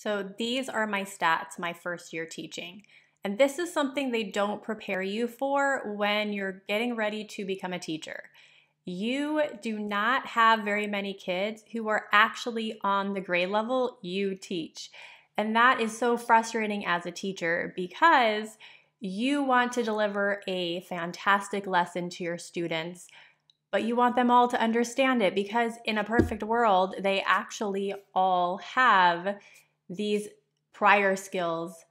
So these are my stats my first year teaching. And this is something they don't prepare you for when you're getting ready to become a teacher. You do not have very many kids who are actually on the grade level you teach. And that is so frustrating as a teacher because you want to deliver a fantastic lesson to your students, but you want them all to understand it because in a perfect world, they actually all have these prior skills,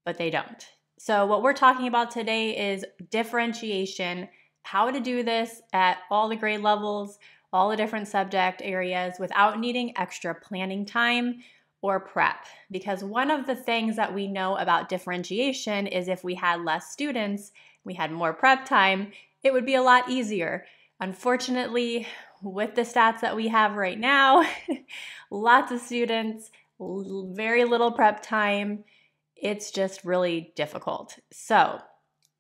but they don't. So what we're talking about today is differentiation, how to do this at all the grade levels, all the different subject areas without needing extra planning time or prep. Because one of the things that we know about differentiation is if we had less students, we had more prep time, it would be a lot easier. Unfortunately, with the stats that we have right now, lots of students, very little prep time. It's just really difficult. So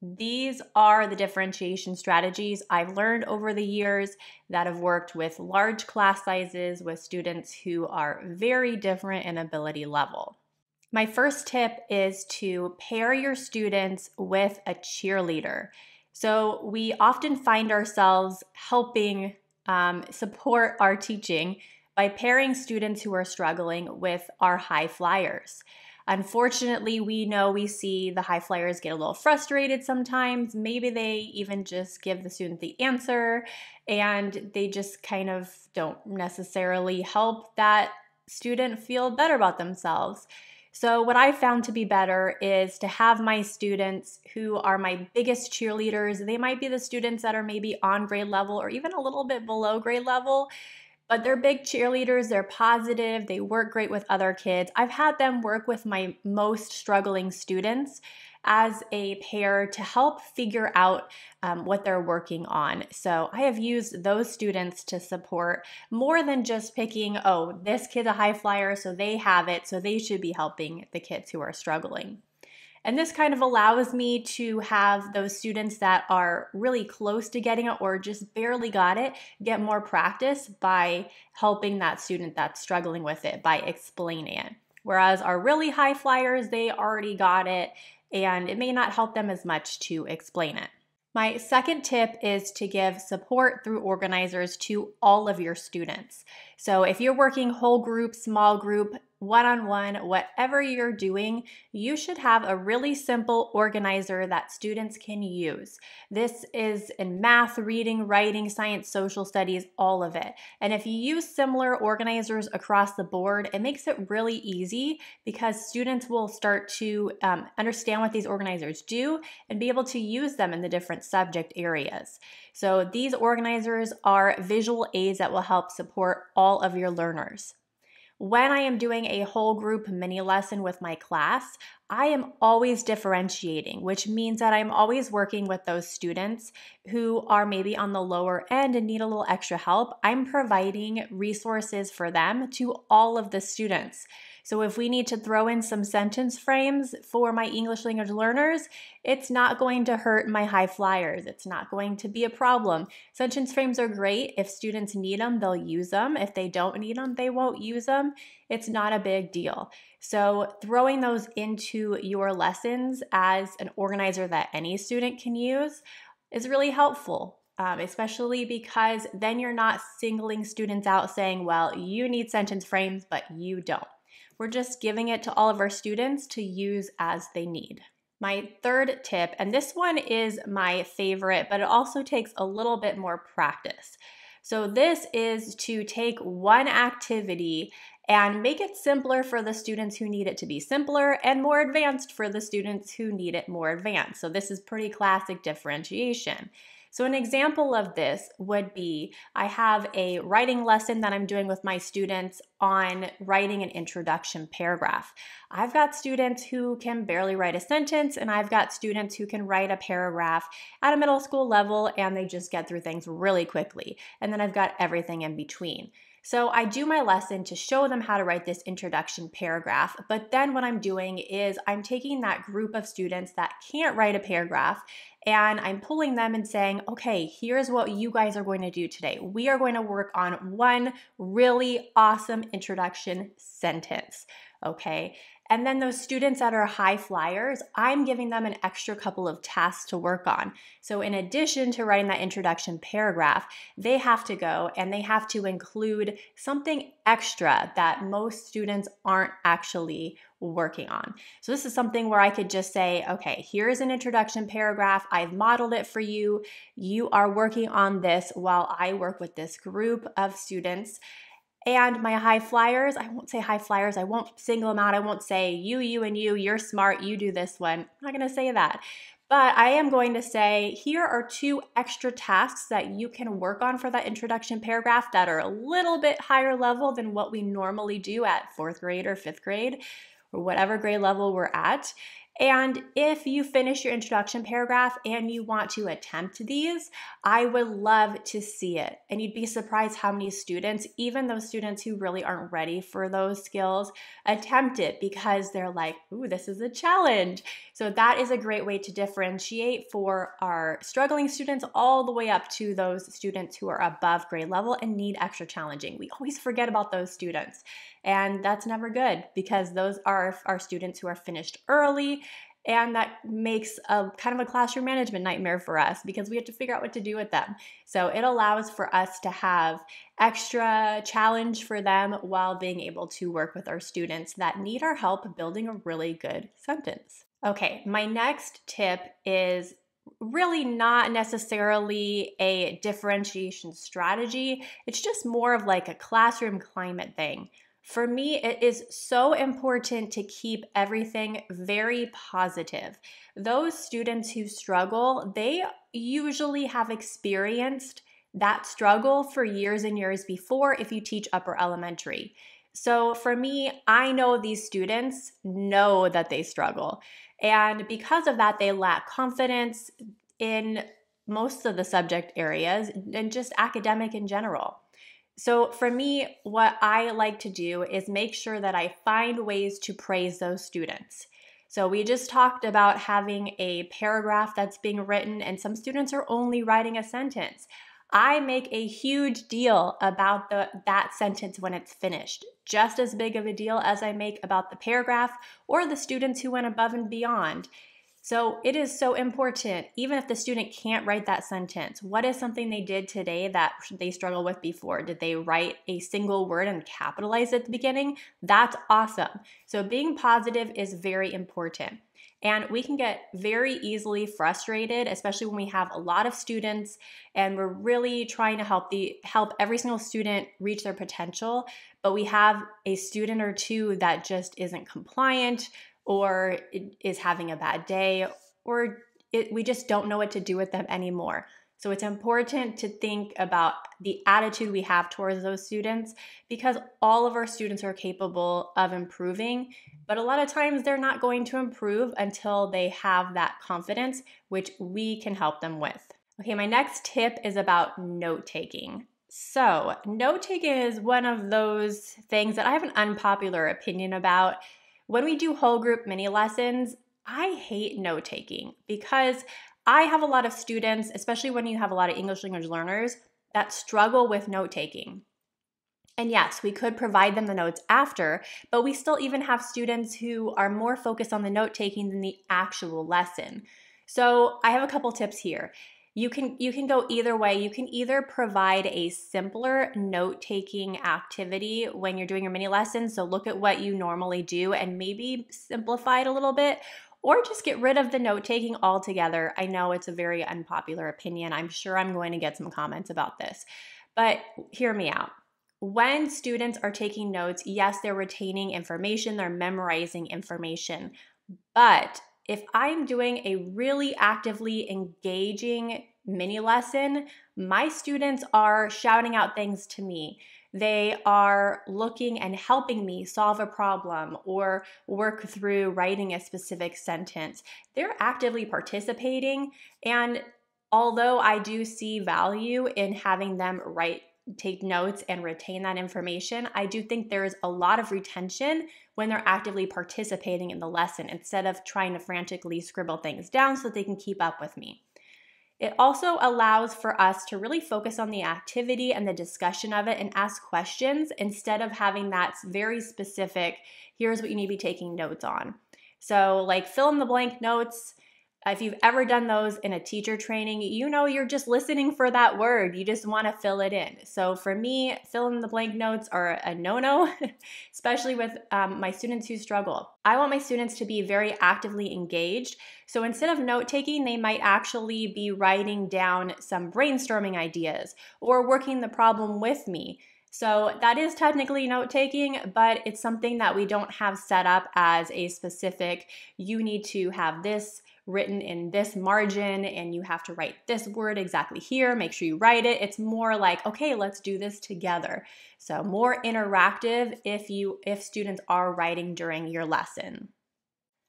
these are the differentiation strategies I've learned over the years that have worked with large class sizes with students who are very different in ability level. My first tip is to pair your students with a cheerleader. So we often find ourselves helping support our teaching by pairing students who are struggling with our high flyers. Unfortunately, we see the high flyers get a little frustrated sometimes. Maybe they even just give the student the answer and they just kind of don't necessarily help that student feel better about themselves. So what I found to be better is to have my students who are my biggest cheerleaders. They might be the students that are maybe on grade level or even a little bit below grade level, but they're big cheerleaders, they're positive, they work great with other kids. I've had them work with my most struggling students as a pair to help figure out what they're working on. So I have used those students to support more than just picking, oh, this kid's a high flyer, so they have it, so they should be helping the kids who are struggling. And this kind of allows me to have those students that are really close to getting it or just barely got it get more practice by helping that student that's struggling with it, by explaining it. Whereas our really high flyers, they already got it, and it may not help them as much to explain it. My second tip is to give support through organizers to all of your students. So if you're working whole group, small group, one-on-one, whatever you're doing, you should have a really simple organizer that students can use. This is in math, reading, writing, science, social studies, all of it. And if you use similar organizers across the board, it makes it really easy because students will start to understand what these organizers do and be able to use them in the different subject areas. So these organizers are visual aids that will help support all of your learners. When I am doing a whole group mini lesson with my class, I am always differentiating, which means that I'm always working with those students who are maybe on the lower end and need a little extra help. I'm providing resources for them to all of the students. So if we need to throw in some sentence frames for my English language learners, it's not going to hurt my high flyers. It's not going to be a problem. Sentence frames are great. If students need them, they'll use them. If they don't need them, they won't use them. It's not a big deal. So throwing those into your lessons as an organizer that any student can use is really helpful. Especially because then you're not singling students out saying, well, you need sentence frames, but you don't. We're just giving it to all of our students to use as they need. My third tip, and this one is my favorite, but it also takes a little bit more practice. So this is to take one activity and make it simpler for the students who need it to be simpler and more advanced for the students who need it more advanced. So this is pretty classic differentiation. So an example of this would be I have a writing lesson that I'm doing with my students on writing an introduction paragraph. I've got students who can barely write a sentence, and I've got students who can write a paragraph at a middle school level and they just get through things really quickly. And then I've got everything in between. So I do my lesson to show them how to write this introduction paragraph, but then what I'm doing is I'm taking that group of students that can't write a paragraph and I'm pulling them and saying, okay, here's what you guys are going to do today. We are going to work on one really awesome introduction sentence, okay? And then those students that are high flyers, I'm giving them an extra couple of tasks to work on. So in addition to writing that introduction paragraph, they have to go and they have to include something extra that most students aren't actually working on. So this is something where I could just say, okay, here's an introduction paragraph. I've modeled it for you. You are working on this while I work with this group of students. And my high flyers, I won't say high flyers. I won't single them out. I won't say you, and you're smart, you do this one. I'm not going to say that. But I am going to say, here are 2 extra tasks that you can work on for that introduction paragraph that are a little bit higher level than what we normally do at 4th grade or 5th grade, or whatever grade level we're at. And if you finish your introduction paragraph and you want to attempt these, I would love to see it. And you'd be surprised how many students, even those students who really aren't ready for those skills, attempt it because they're like, ooh, this is a challenge. So that is a great way to differentiate for our struggling students all the way up to those students who are above grade level and need extra challenging. We always forget about those students. And that's never good because those are our students who are finished early, and that makes a kind of a classroom management nightmare for us because we have to figure out what to do with them. So it allows for us to have extra challenge for them while being able to work with our students that need our help building a really good sentence. Okay, my next tip is really not necessarily a differentiation strategy. It's just more of like a classroom climate thing. For me, it is so important to keep everything very positive. Those students who struggle, they usually have experienced that struggle for years and years before if you teach upper elementary. So for me, I know these students know that they struggle. And because of that, they lack confidence in most of the subject areas and just academic in general. So for me, what I like to do is make sure that I find ways to praise those students. So we just talked about having a paragraph that's being written and some students are only writing a sentence. I make a huge deal about that sentence when it's finished, just as big of a deal as I make about the paragraph or the students who went above and beyond. So it is so important, even if the student can't write that sentence, what is something they did today that they struggled with before? Did they write a single word and capitalize at the beginning? That's awesome. So being positive is very important. And we can get very easily frustrated, especially when we have a lot of students and we're really trying to help every single student reach their potential, but we have a student or two that just isn't compliant, or is having a bad day, or we just don't know what to do with them anymore. So it's important to think about the attitude we have towards those students because all of our students are capable of improving, but a lot of times they're not going to improve until they have that confidence, which we can help them with. Okay, my next tip is about note-taking. So note-taking is one of those things that I have an unpopular opinion about. When we do whole group mini lessons, I hate note-taking because I have a lot of students, especially when you have a lot of English language learners, that struggle with note-taking. And yes, we could provide them the notes after, but we still even have students who are more focused on the note-taking than the actual lesson. So I have a couple tips here. You can go either way. You can either provide a simpler note-taking activity when you're doing your mini lessons, so look at what you normally do and maybe simplify it a little bit, or just get rid of the note-taking altogether. I know it's a very unpopular opinion. I'm sure I'm going to get some comments about this, but hear me out. When students are taking notes, yes, they're retaining information, they're memorizing information, but if I'm doing a really actively engaging mini lesson, my students are shouting out things to me. They are looking and helping me solve a problem or work through writing a specific sentence. They're actively participating, and although I do see value in having them take notes and retain that information, I do think there's a lot of retention when they're actively participating in the lesson instead of trying to frantically scribble things down so that they can keep up with me. It also allows for us to really focus on the activity and the discussion of it and ask questions instead of having that very specific, here's what you need to be taking notes on. So like fill in the blank notes. If you've ever done those in a teacher training, you know you're just listening for that word. You just want to fill it in. So for me, fill in the blank notes are a no-no, especially with my students who struggle. I want my students to be very actively engaged. So instead of note-taking, they might actually be writing down some brainstorming ideas or working the problem with me. So that is technically note-taking, but it's something that we don't have set up as a specific, you need to have this written in this margin and you have to write this word exactly here, make sure you write it. It's more like, okay, let's do this together. So more interactive if students are writing during your lesson.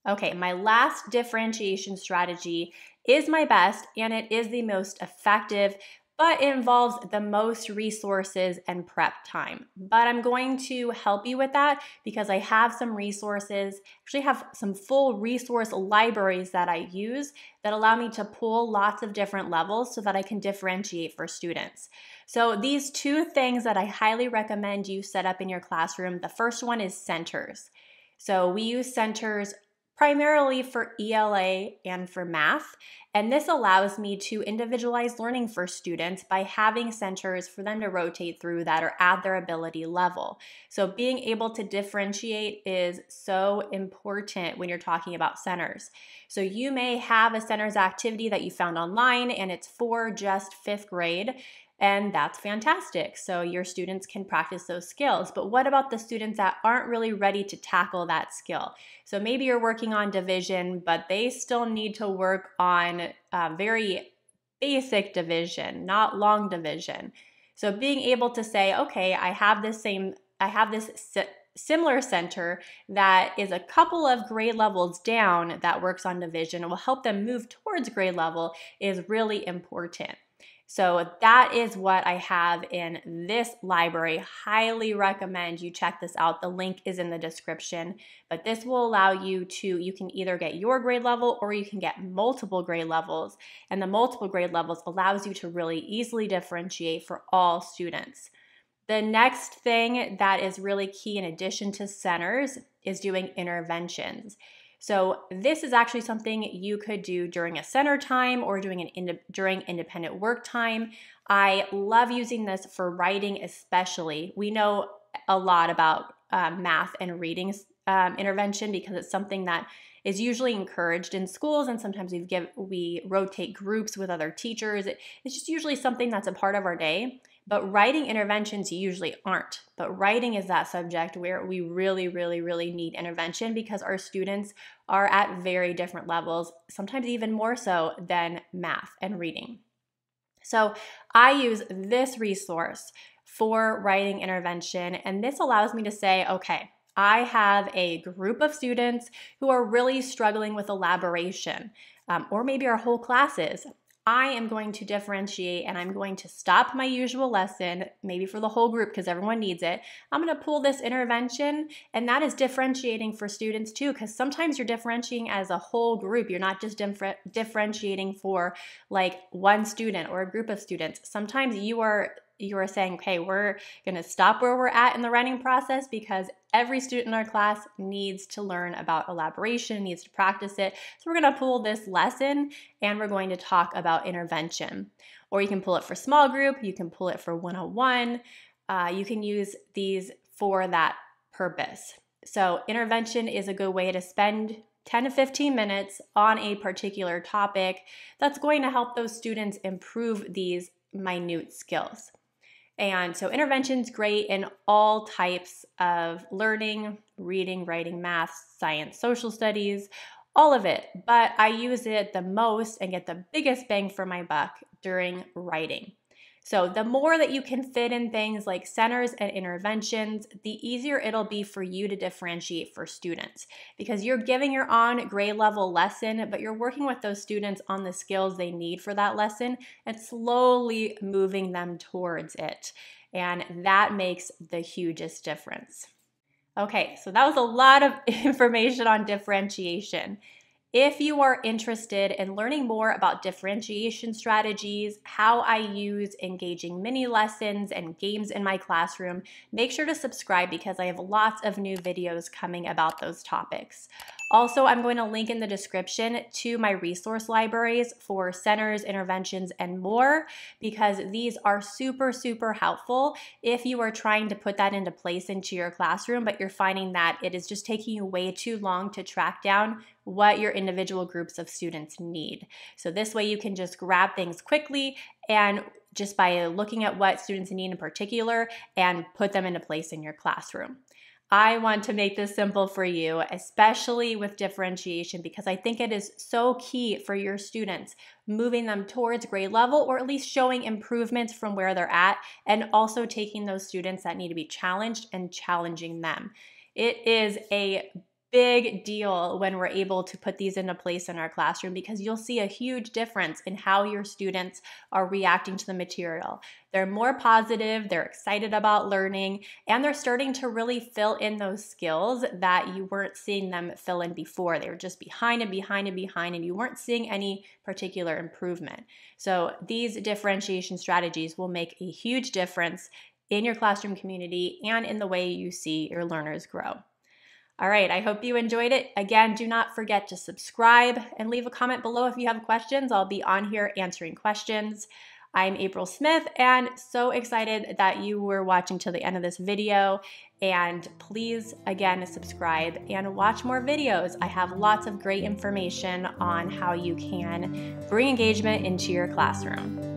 Okay, my last differentiation strategy is my best and it is the most effective, but it involves the most resources and prep time. But I'm going to help you with that because I have some resources, actually have some full resource libraries that I use that allow me to pull lots of different levels so that I can differentiate for students. So these two things that I highly recommend you set up in your classroom, the first one is centers. So we use centers primarily for ELA and for math. And this allows me to individualize learning for students by having centers for them to rotate through that are at their ability level. So being able to differentiate is so important when you're talking about centers. So you may have a centers activity that you found online and it's for just 5th grade. And that's fantastic. So your students can practice those skills. But what about the students that aren't really ready to tackle that skill? So maybe you're working on division, but they still need to work on very basic division, not long division. So being able to say, okay, I have this similar center that is a couple of grade levels down that works on division and will help them move towards grade level is really important. So that is what I have in this library. Highly recommend you check this out. The link is in the description, but this will allow you can either get your grade level or you can get multiple grade levels. And the multiple grade levels allows you to really easily differentiate for all students. The next thing that is really key in addition to centers is doing interventions. So this is actually something you could do during a center time or during independent work time. I love using this for writing especially. We know a lot about math and reading intervention because it's something that is usually encouraged in schools, and sometimes we rotate groups with other teachers. It's just usually something that's a part of our day. But writing interventions usually aren't. But writing is that subject where we really, really, really need intervention because our students are at very different levels, sometimes even more so than math and reading. So I use this resource for writing intervention, and this allows me to say, okay, I have a group of students who are really struggling with elaboration, or maybe our whole class is. I am going to differentiate and I'm going to stop my usual lesson, maybe for the whole group because everyone needs it. I'm going to pull this intervention, and that is differentiating for students too, because sometimes you're differentiating as a whole group. You're not just differentiating for like one student or a group of students. Sometimes you are saying, okay, we're going to stop where we're at in the writing process because every student in our class needs to learn about elaboration, needs to practice it. So we're going to pull this lesson and we're going to talk about intervention. Or you can pull it for small group, you can pull it for one-on-one. You can use these for that purpose. So intervention is a good way to spend 10 to 15 minutes on a particular topic that's going to help those students improve these minute skills. And so intervention's great in all types of learning, reading, writing, math, science, social studies, all of it. But I use it the most and get the biggest bang for my buck during writing. So the more that you can fit in things like centers and interventions, the easier it'll be for you to differentiate for students because you're giving your on grade level lesson, but you're working with those students on the skills they need for that lesson and slowly moving them towards it. And that makes the hugest difference. Okay, so that was a lot of information on differentiation. If you are interested in learning more about differentiation strategies, how I use engaging mini lessons and games in my classroom, make sure to subscribe because I have lots of new videos coming about those topics. Also, I'm going to link in the description to my resource libraries for centers, interventions, and more, because these are super, super helpful if you are trying to put that into place into your classroom, but you're finding that it is just taking you way too long to track down what your individual groups of students need. So this way you can just grab things quickly and just by looking at what students need in particular and put them into place in your classroom. I want to make this simple for you, especially with differentiation, because I think it is so key for your students, moving them towards grade level or at least showing improvements from where they're at, and also taking those students that need to be challenged and challenging them. It is a big deal when we're able to put these into place in our classroom, because you'll see a huge difference in how your students are reacting to the material. They're more positive, they're excited about learning, and they're starting to really fill in those skills that you weren't seeing them fill in before. They were just behind and behind and behind, and you weren't seeing any particular improvement. So these differentiation strategies will make a huge difference in your classroom community and in the way you see your learners grow. All right, I hope you enjoyed it. Again, do not forget to subscribe and leave a comment below if you have questions. I'll be on here answering questions. I'm April Smith, and so excited that you were watching till the end of this video. And please, again, subscribe and watch more videos. I have lots of great information on how you can bring engagement into your classroom.